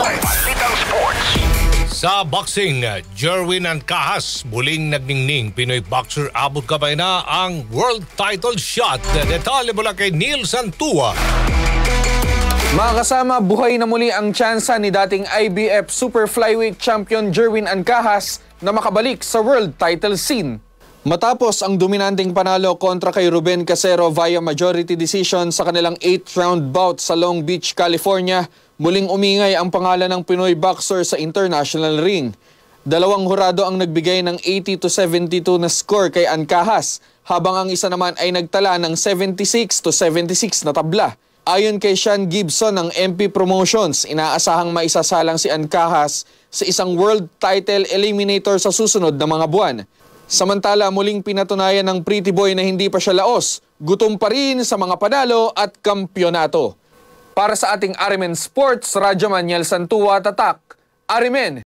Balitang Sports. Sa boxing, Jerwin Ancahas muling nagningning. Pinoy boxer abot kamay na ang world title shot. Detalye mula kay Neil Santua. Mga kasama, buhay na muli ang tsansa ni dating IBF Super Flyweight Champion Jerwin Ancahas na makabalik sa world title scene. Matapos ang dominanteng panalo kontra kay Ruben Casero via majority decision sa kanilang 8th round bout sa Long Beach, California, muling umingay ang pangalan ng Pinoy boxer sa international ring. Dalawang hurado ang nagbigay ng 80-72 na score kay Ancahas, habang ang isa naman ay nagtala ng 76-76 na tabla. Ayon kay Sean Gibson ng MP Promotions, inaasahang maisasalang si Ancahas sa isang world title eliminator sa susunod na mga buwan. Samantala, muling pinatunayan ng Pretty Boy na hindi pa siya laos, gutom pa rin sa mga panalo at kampyonato. Para sa ating Arimen Sports, Radyo Manuel Santua, Tatak, Arimen!